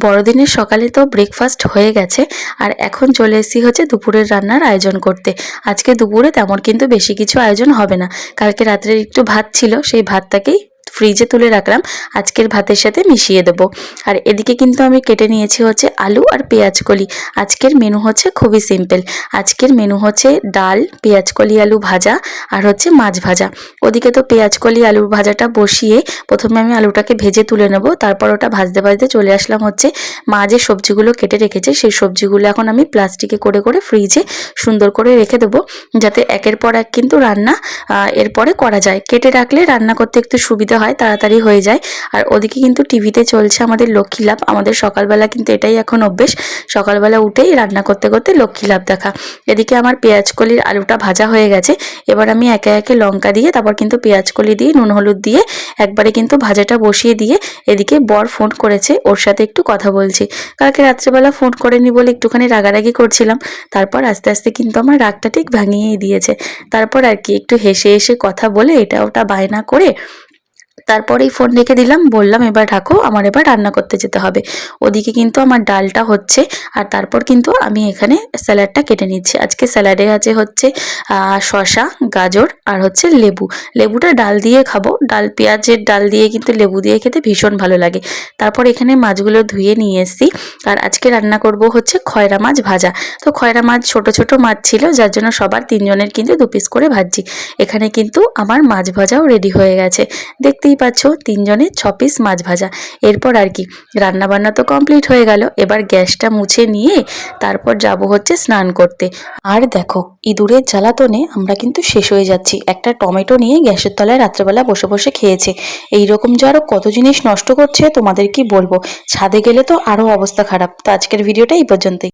বড়দিনের সকালে তো ব্রেকফাস্ট হয়ে গেছে, আর এখন চলে এসেছি হচ্ছে দুপুরের রান্নার আয়োজন করতে। আজকে দুপুরে তেমন কিন্তু বেশি কিছু আয়োজন হবে না। কালকে রাত্রের একটু ভাত ছিল, সেই ভাতটাকেই ফ্রিজে তুলে রাখলাম, আজকের ভাতের সাথে মিশিয়ে দেব। আর এদিকে কিন্তু আমি কেটে নিয়েছি হচ্ছে আলু আর পেঁয়াজ কলি। আজকের মেনু হচ্ছে খুবই সিম্পল। আজকের মেনু হচ্ছে ডাল, পেঁয়াজ কলি আলু ভাজা আর হচ্ছে মাছ ভাজা। ওদিকে তো পেঁয়াজ কলি আলুর ভাজাটা বসিয়ে প্রথমে আমি আলুটাকে ভেজে তুলে নেব, তারপর ওটা ভাজতে ভাজতে চলে আসলাম হচ্ছে মা যে সবজিগুলো কেটে রেখেছে সেই সবজিগুলো এখন আমি প্লাস্টিকে করে করে ফ্রিজে সুন্দর করে রেখে দেবো, যাতে একের পর এক কিন্তু রান্না এরপরে করা যায়। কেটে রাখলে রান্না করতে একটু সুবিধা হয়, তাড়াতাড়ি হয়ে যায়। আর ওদিকে কিন্তু টিভিতে চলছে আমাদের লক্ষ্মী লাভ। আমাদের সকালবেলা কিন্তু এটাই এখন অভ্যেস, সকালবেলা উঠেই রান্না করতে করতে লক্ষ্মী লাভ দেখা। এদিকে আমার পেঁয়াজ কলির আলুটা ভাজা হয়ে গেছে। এবার আমি একে একে লঙ্কা দিয়ে, তারপর কিন্তু পেঁয়াজ কলি দিয়ে নুন হলুদ দিয়ে একবারে কিন্তু ভাজাটা বসিয়ে দিয়ে এদিকে বর ফোন করেছে, ওর সাথে একটু কথা বলছি। কালকে রাত্রেবেলা ফোন করেনি বলে একটুখানি রাগারাগি করছিলাম, তারপর আস্তে আস্তে কিন্তু আমার রাগটা ঠিক ভাঙিয়েই দিয়েছে। তারপর আর কি একটু হেসে হেসে কথা বলে এটা ওটা বায়না করে তারপরেই ফোন রেখে দিলাম, বললাম এবার রাখো, আমার এবার রান্না করতে যেতে হবে। ওদিকে কিন্তু আমার ডালটা হচ্ছে, আর তারপর কিন্তু আমি এখানে স্যালাডটা কেটে নিচ্ছি। আজকে স্যালাডে আছে হচ্ছে শসা, গাজর আর হচ্ছে লেবু। লেবুটা ডাল দিয়ে খাবো, ডাল পেঁয়াজের ডাল দিয়ে কিন্তু লেবু দিয়ে খেতে ভীষণ ভালো লাগে। তারপর এখানে মাছগুলো ধুয়ে নিয়ে এসেছি, আর আজকে রান্না করব হচ্ছে খয়রা মাছ ভাজা। তো খয়রা মাছ ছোট ছোট মাছ ছিল, যার জন্য সবার তিনজনের কিন্তু 2 পিস করে ভাজছি। এখানে কিন্তু আমার মাছ ভাজাও রেডি হয়ে গেছে, দেখতেই পাচ্ছ 3 জনের 6 পিস মাছ ভাজা। এরপর আর কি রান্না বান্না তো কমপ্লিট হয়ে গেল, এবার গ্যাসটা মুছে নিয়ে তারপর যাব হচ্ছে স্নান করতে। আর দেখো ইঁদুরের জ্বালাতনে আমরা কিন্তু শেষ হয়ে যাচ্ছি। একটা টমেটো নিয়ে গ্যাসের তলায় রাত্রেবেলা বসে বসে খেয়েছে। এইরকম যে আরো কত জিনিস নষ্ট করছে তোমাদের কি বলবো, ছাদে গেলে তো আরো অবস্থা খারাপ। তো আজকের ভিডিওটা এই পর্যন্তই।